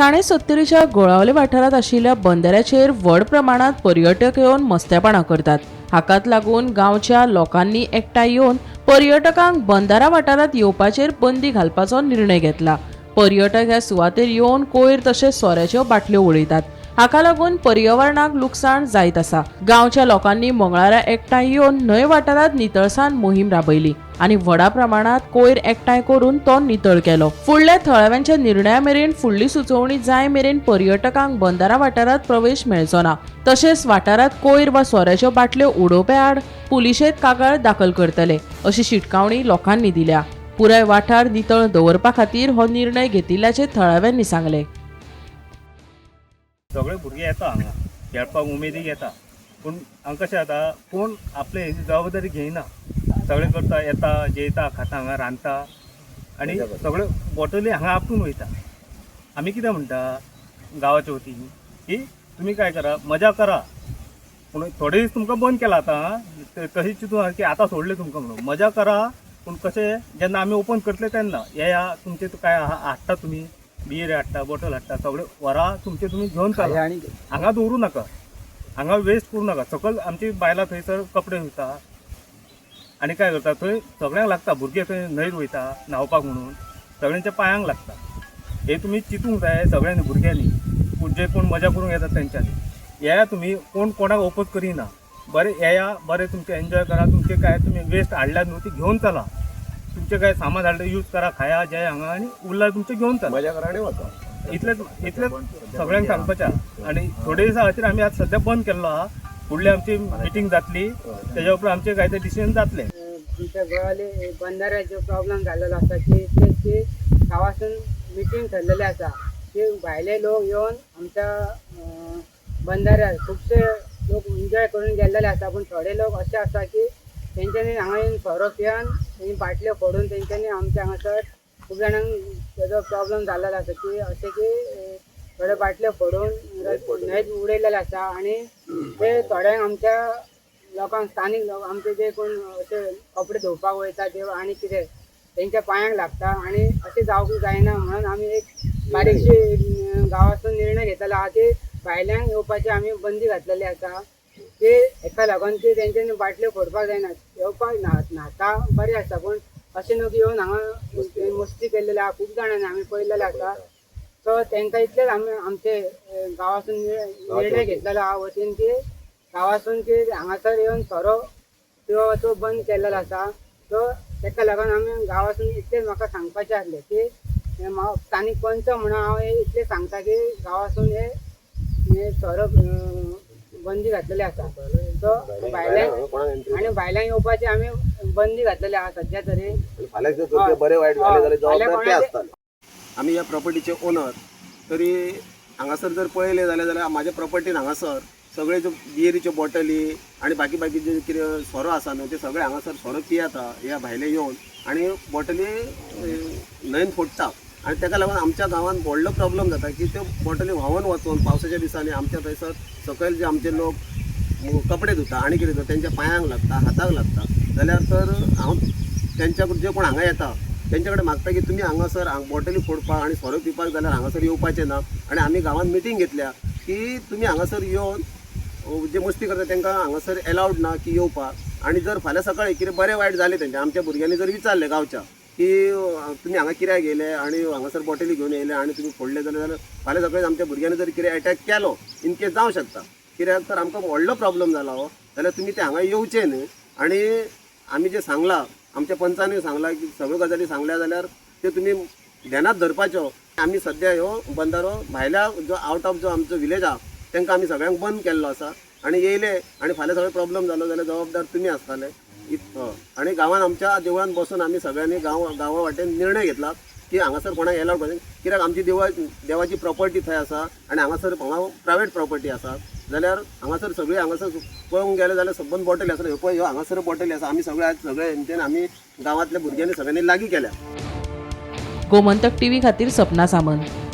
ठाणे सत्तरीच्या गोळावले वाठारात आशिल्ल्या बंदराचेर व्हड प्रमाणात पर्यटक येवन मस्तेपणां करतात। हाकाच लागून गांवच्या लोकांनी एकठांय येवन पर्यटकांक बंदारा वाठारात येवपाचेर बंदी घालपाचो निर्णय घेतला। पर्यटक ह्या सुवातेर येवन कोयर तशेंच सोऱ्याच्यो बाटल्यो उडयतात। हाका लागून पर्यावरणाक लुकसाण जायत आसा। गांवच्या लोकांनी मंगळारा एकठांय येवन न्हंय वाठारात नितळसाण मोहीम राबयली आणि व्हडा प्रमाणात कोयर एकठांय करून तो नितळ केलो। फुडल्या थळाव्यांच्या निर्णया मेरेन फुडली सुचोवणी जाय मेरेन पर्यटकांक बंदारा वाठारात प्रवेश मेळचो ना। तशेंच वाठारात कोयर वा सोऱ्याच्यो बाटल्यो उडोवप्या आड पुलिशेंत कागाळ दाखल करतले अशी शिटकावणी लोकांनी दिल्या। पुराय वाठार नितळ दवरपा खातीर हो निर्णय घेतिल्ल्याचे थळाव्यांनी सांगले। सगळे भुरगे येता हांगा खेळपाक उमेदीक येता, पूण हांगा कशें जाता कोण आपले हेची जबाबदारी घेयना। सगळे करता येता जेयता खाता हांगा रांदता आनी सगळे बॉटली हांगा आपटून वयता। आमी कितें म्हणटा गांवाच्या वतीन की तुमी काय करा, मजा करा, पूण थोडे दीस तुमकां बंद केला आतां कशी चिंतून की आतां सोडले तुमकां म्हणून मजा करा। पूण कशें जेन्ना आमी ओपन करतले तेन्ना येया तुमचे काय हाडटा तुमी बियर हाडटा बॉटल हाडटा सगळे वरा तुमचे तुमी घेवन चला, हांगा दवरूं नाका, हांगा वेस्ट करूं नाका। सकयल आमची बायलां थंयसर कपडे धुता आनी काय करता थंय सगळ्यांक लागता, भुरगे थंय न्हंयेर वयता न्हांवपाक म्हणून सगळ्यांच्या पांयांक लागता। हे तुमी चिंतूंक जाय सगळ्यांनी भुरग्यांनी, पूण जे कोण मजा करूंक येतात तेंच्यांनी येया तुमी, कोण कोणाक ओपोज करिना, बरें येया बरें तुमचे एन्जॉय करा। तुमचे काय तुमी वेस्ट हाडल्यात न्हू ती घेवन चला, तुमचे काय सामान हाडलें यूज करा, खाया जे हांगा आनी उरला तुमचे घेवन चला, मजा करा आनी वचा। इतलेंच सगळ्यांक सांगपाचें। आनी थोडे दिसा खातीर आमी आतां सद्या बंद केल्लो आहा, फुडली आमची मिटींग जातली तेज्या उपरांत आमचें कांय तें डिसिजन जातलें। आमच्या गोवाले बंदाऱ्याचो प्रॉब्लेम जाल्लो आसा की गांवासून मिटींग ठरलेली आसा की भायले लोक येवन आमच्या बंदाऱ्यार खुबशे लोक एन्जॉय करून गेल्लेले आसा, पूण थोडे लोक असे आसा की तेंच्यांनी हांगा येवन सोरो पिवन तेंची बाटल्यो फोडून तेंच्यांनी आमच्या हांगासर खूब जाणांक तेजो प्रॉब्लेम जाल्लो आसा की अशें की थोड्यो बाटल्यो फोडून न्हंयेत उडयलेले आसा आनी ते थोड्यांक आमच्या लोकांक स्थानीक लोक आमचे जे कोण अशे कपडे धुवपाक वयता ते आनी कितें तेंच्या पांयांक लागता आनी अशें जावंक जायना म्हणून आमी एक बारीकशी गांवाचो निर्णय घेतलो आहा की भायल्यांक येवपाची आमी बंदी घातलेली आसा की हेका लागून की तेंच्यांनी बाटल्यो फोडपाक जायना। येवपाक न्हाता बरें आसा, पूण अशें न्हू की येवन हांगा मस्ती केल्लेली आहा, खूब जाणांनी आमी पळयलेले आसा। सो तेंकां इतलेंच आमी आमचे गांवासून निर्णय घेतलेलो आहा वतीन की गांवासून की हांगासर येवन सोरो पिवपाचो बंद केल्लो आसा। सो तेका लागून आमी गांवासून इतलेंच म्हाका सांगपाचें आसलें की स्थानीक पंच म्हणून हांव इतलें सांगता की गांवासून हे सोरो बंदी घातलेली आसा। सो भायल्यांक आनी भायल्यांक येवपाची आमी बंदी घातलेली आहा सध्या तरी। बरे वायट जाले जाल्यार जबाबदार ते आसता। आमी ह्या प्रॉपर्टीचे ओनर तरी हांगासर जर पळयले जाल्यार म्हाज्या प्रॉपर्टीन हांगासर सगळे ज्यो बियरीच्यो बॉटली आणि बाकी जे कितें सोरो आसा न्हू ते सगळे हांगासर सोरो पियेता ह्या भायले येवन आनी बॉटली न्हंयेन फोडटा आनी ताका लागून आमच्या गांवांत व्हडलो प्रॉब्लेम जाता की त्यो बॉटली व्हांवून वचून पावसाच्या दिसांनी आमच्या थंयसर सकयल जे आमचे लोक कपडे धुता आनी कितें धुता तेंच्या पांयांक लागता हाताक लागता जाल्यार तर हांव तेंच्या जे कोण हांगा येता तेंच्या कडेन मागता की तुमी हांगासर बॉटली फोडपाक आनी सोरो पिवपाक जाल्यार हांगासर येवपाचें ना। आनी आमी गांवांत मिटींग घेतल्या की तुमी हांगासर येवन जे मस्ती करता तांकां हांगासर एलावड ना की येवपाक। आनी जर फाल्यां सकाळीं कितें बरें वायट जालें तेंच्या आमच्या भुरग्यांनी जर विचारलें गांवच्या की तुमी हांगा कित्याक येयले आनी हांगासर बॉटली घेवन येयले आनी तुमी फोडले जाल्यार फाल्यां सकाळीं आमच्या भुरग्यांनी जर कितें अटॅक केलो इन केस जावं शकता, कित्याक तर आमकां व्हडलो प्रॉब्लेम जाला हो, जाल्यार तुमी ते हांगा येवचें न्ही। आनी आमी जे सांगलां आमच्या पंचांनी सांगलां की सगळ्यो गजाली सांगल्या जाल्यार ते तुमी ध्यानात धरपाच्यो। आमी सद्या ह्यो बंदारो भायल्या जो आवट ऑफ जो आमचो विलेज आहा तांकां आमी सगळ्यांक बंद केल्लो आसा आनी येयले आनी फाल्यां सगळे प्रॉब्लेम जालो जाल्यार जबाबदार तुमी आसताले। आनी गांवांत आमच्या देवळान बसून आमी सगळ्यांनी गांवा वाटेन निर्णय घेतला की हांगासर कोणाक एलावड करचें, कित्याक आमची देवाची प्रॉपर्टी थंय आसा आनी हांगासर प्रायवेट प्रॉपर्टी आसा जाल्यार हांगासर सगळी हांगासर पळोवंक गेले जाल्यार सबंद बॉटली आसा। पळय ह्यो हांगासर बॉटली आसा आमी सगळे हेंचेन आमी गांवांतल्या भुरग्यांनी सगळ्यांनी लागीं केल्या। गोमंतक टीव्ही खातीर सपना सामंत।